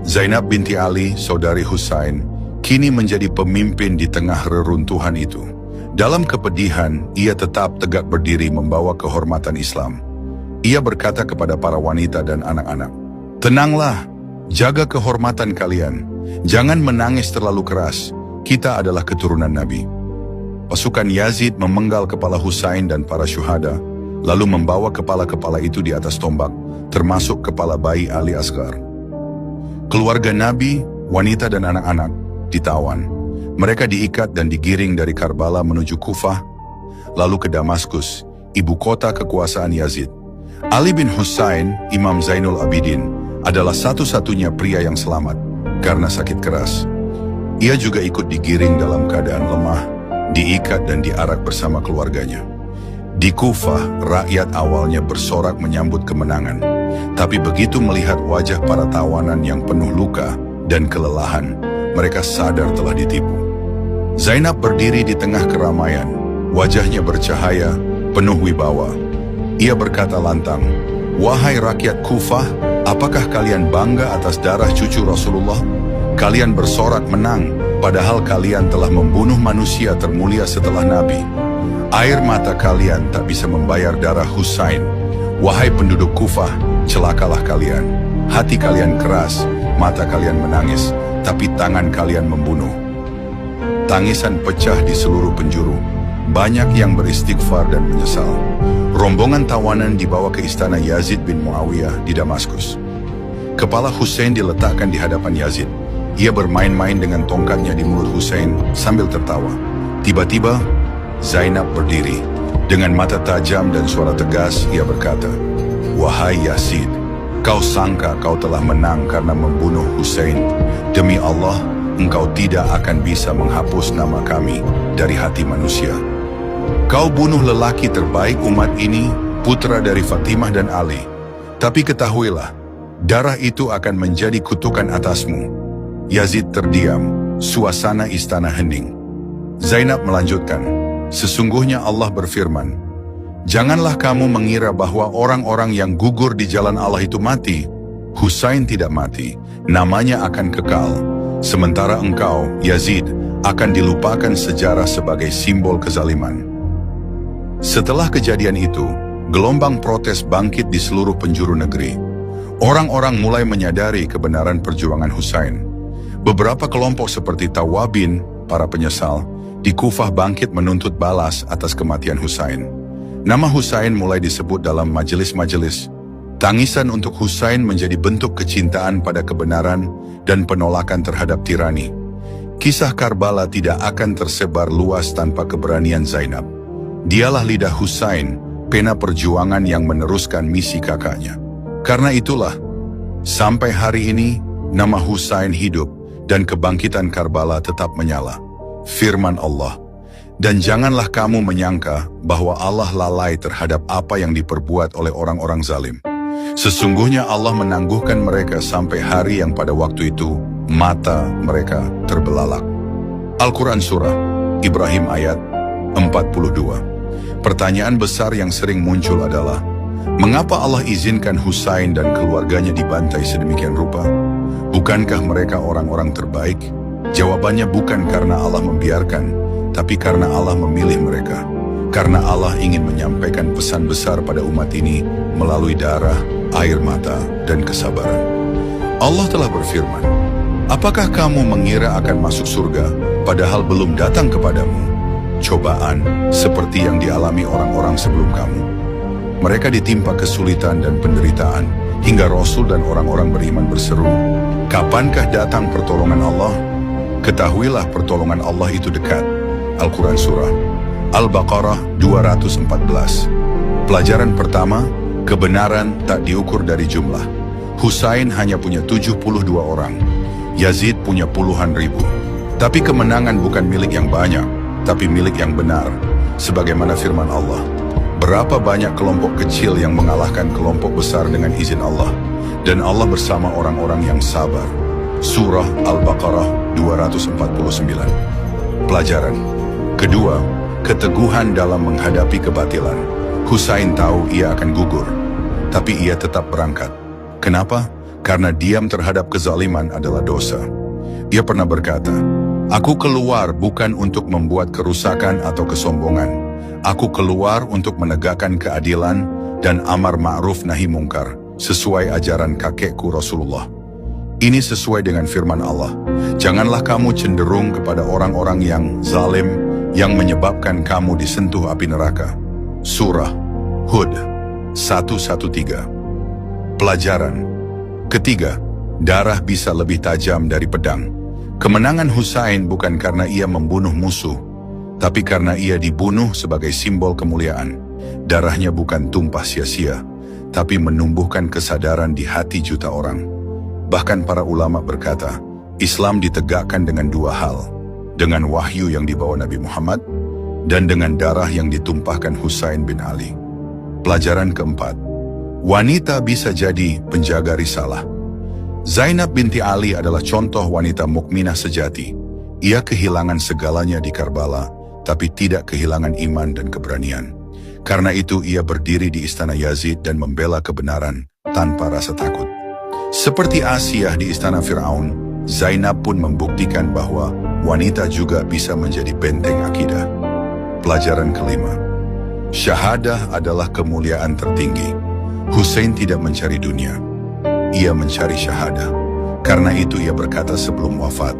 Zainab binti Ali, saudari Husain, kini menjadi pemimpin di tengah reruntuhan itu. Dalam kepedihan, ia tetap tegak berdiri membawa kehormatan Islam. Ia berkata kepada para wanita dan anak-anak, "Tenanglah, jaga kehormatan kalian. Jangan menangis terlalu keras. Kita adalah keturunan Nabi." Pasukan Yazid memenggal kepala Husain dan para syuhada, lalu membawa kepala-kepala itu di atas tombak, termasuk kepala bayi Ali Asghar. Keluarga Nabi, wanita dan anak-anak ditawan. Mereka diikat dan digiring dari Karbala menuju Kufah, lalu ke Damaskus, ibu kota kekuasaan Yazid. Ali bin Husain, Imam Zainul Abidin, adalah satu-satunya pria yang selamat karena sakit keras. Ia juga ikut digiring dalam keadaan lemah, diikat dan diarak bersama keluarganya. Di Kufah, rakyat awalnya bersorak menyambut kemenangan. Tapi begitu melihat wajah para tawanan yang penuh luka dan kelelahan, mereka sadar telah ditipu. Zainab berdiri di tengah keramaian, wajahnya bercahaya, penuh wibawa. Ia berkata lantang, "Wahai rakyat Kufah, apakah kalian bangga atas darah cucu Rasulullah? Kalian bersorak menang, padahal kalian telah membunuh manusia termulia setelah Nabi. Air mata kalian tak bisa membayar darah Husain. Wahai penduduk Kufah, celakalah kalian. Hati kalian keras, mata kalian menangis, tapi tangan kalian membunuh." Tangisan pecah di seluruh penjuru. Banyak yang beristighfar dan menyesal. Rombongan tawanan dibawa ke istana Yazid bin Muawiyah di Damaskus. Kepala Husain diletakkan di hadapan Yazid. Ia bermain-main dengan tongkatnya di mulut Husain sambil tertawa. Tiba-tiba, Zainab berdiri. Dengan mata tajam dan suara tegas, ia berkata, "Wahai Yazid, kau sangka kau telah menang karena membunuh Husain. Demi Allah, engkau tidak akan bisa menghapus nama kami dari hati manusia. Kau bunuh lelaki terbaik umat ini, putra dari Fatimah dan Ali. Tapi ketahuilah, darah itu akan menjadi kutukan atasmu." Yazid terdiam, suasana istana hening. Zainab melanjutkan, "Sesungguhnya Allah berfirman, janganlah kamu mengira bahwa orang-orang yang gugur di jalan Allah itu mati. Husain tidak mati, namanya akan kekal. Sementara engkau, Yazid, akan dilupakan sejarah sebagai simbol kezaliman." Setelah kejadian itu, gelombang protes bangkit di seluruh penjuru negeri. Orang-orang mulai menyadari kebenaran perjuangan Husain. Beberapa kelompok seperti Tawabin, para penyesal, di Kufah bangkit menuntut balas atas kematian Husain. Nama Husain mulai disebut dalam majelis-majelis. Tangisan untuk Husain menjadi bentuk kecintaan pada kebenaran dan penolakan terhadap tirani. Kisah Karbala tidak akan tersebar luas tanpa keberanian Zainab. Dialah lidah Husain, pena perjuangan yang meneruskan misi kakaknya. Karena itulah, sampai hari ini, nama Husain hidup dan kebangkitan Karbala tetap menyala. Firman Allah, "Dan janganlah kamu menyangka bahwa Allah lalai terhadap apa yang diperbuat oleh orang-orang zalim. Sesungguhnya Allah menangguhkan mereka sampai hari yang pada waktu itu mata mereka terbelalak." Al-Quran Surah Ibrahim ayat 42. Pertanyaan besar yang sering muncul adalah, mengapa Allah izinkan Husain dan keluarganya dibantai sedemikian rupa? Bukankah mereka orang-orang terbaik? Jawabannya bukan karena Allah membiarkan, tapi karena Allah memilih mereka. Karena Allah ingin menyampaikan pesan besar pada umat ini melalui darah, air mata, dan kesabaran. Allah telah berfirman, "Apakah kamu mengira akan masuk surga, padahal belum datang kepadamu cobaan seperti yang dialami orang-orang sebelum kamu? Mereka ditimpa kesulitan dan penderitaan, hingga Rasul dan orang-orang beriman berseru, 'Kapankah datang pertolongan Allah?' Ketahuilah pertolongan Allah itu dekat." Al-Quran Surah Al-Baqarah 214. Pelajaran pertama, kebenaran tak diukur dari jumlah. Husain hanya punya 72 orang. Yazid punya puluhan ribu. Tapi kemenangan bukan milik yang banyak, tapi milik yang benar. Sebagaimana firman Allah, berapa banyak kelompok kecil yang mengalahkan kelompok besar dengan izin Allah. Dan Allah bersama orang-orang yang sabar. Surah Al-Baqarah 249. Pelajaran kedua, keteguhan dalam menghadapi kebatilan. Husain tahu ia akan gugur, tapi ia tetap berangkat. Kenapa? karena diam terhadap kezaliman adalah dosa. Ia pernah berkata, "Aku keluar bukan untuk membuat kerusakan atau kesombongan. Aku keluar untuk menegakkan keadilan dan amar ma'ruf nahi mungkar, sesuai ajaran kakekku Rasulullah." Ini sesuai dengan firman Allah, "Janganlah kamu cenderung kepada orang-orang yang zalim, yang menyebabkan kamu disentuh api neraka." Surah Hud 113. Pelajaran ketiga, darah bisa lebih tajam dari pedang. Kemenangan Husain bukan karena ia membunuh musuh, tapi karena ia dibunuh sebagai simbol kemuliaan. Darahnya bukan tumpah sia-sia, tapi menumbuhkan kesadaran di hati juta orang. Bahkan para ulama berkata, Islam ditegakkan dengan dua hal, dengan wahyu yang dibawa Nabi Muhammad, dan dengan darah yang ditumpahkan Husain bin Ali. Pelajaran keempat, wanita bisa jadi penjaga risalah. Zainab binti Ali adalah contoh wanita mukminah sejati. Ia kehilangan segalanya di Karbala, tapi tidak kehilangan iman dan keberanian. Karena itu ia berdiri di istana Yazid dan membela kebenaran tanpa rasa takut. Seperti Asiyah di istana Fir'aun, Zainab pun membuktikan bahwa wanita juga bisa menjadi benteng akidah. Pelajaran kelima, syahadah adalah kemuliaan tertinggi. Husain tidak mencari dunia, ia mencari syahadah. Karena itu ia berkata sebelum wafat,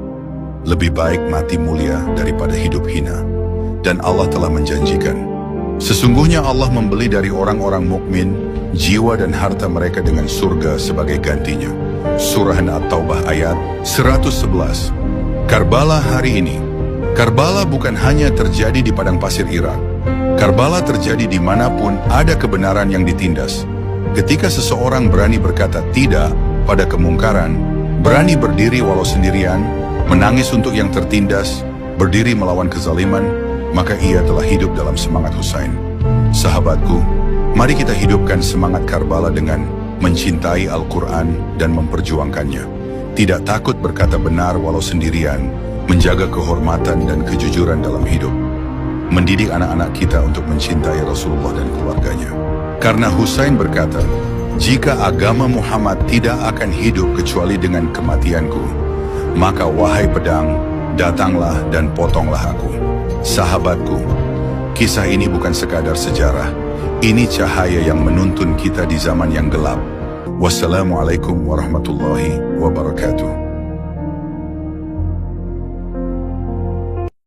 lebih baik mati mulia daripada hidup hina. Dan Allah telah menjanjikan, sesungguhnya Allah membeli dari orang-orang mukmin jiwa dan harta mereka dengan surga sebagai gantinya. Surah At-Taubah ayat 111. Karbala hari ini. Karbala bukan hanya terjadi di padang pasir Irak. Karbala terjadi dimanapun ada kebenaran yang ditindas. Ketika seseorang berani berkata tidak pada kemungkaran, berani berdiri walau sendirian, menangis untuk yang tertindas, berdiri melawan kezaliman, maka ia telah hidup dalam semangat Husain. Sahabatku, mari kita hidupkan semangat Karbala dengan mencintai Al-Quran dan memperjuangkannya. Tidak takut berkata benar walau sendirian, menjaga kehormatan dan kejujuran dalam hidup. Mendidik anak-anak kita untuk mencintai Rasulullah dan keluarganya. Karena Husain berkata, jika agama Muhammad tidak akan hidup kecuali dengan kematianku, maka wahai pedang, datanglah dan potonglah aku. Sahabatku, kisah ini bukan sekadar sejarah. Ini cahaya yang menuntun kita di zaman yang gelap. Wassalamualaikum warahmatullahi wabarakatuh.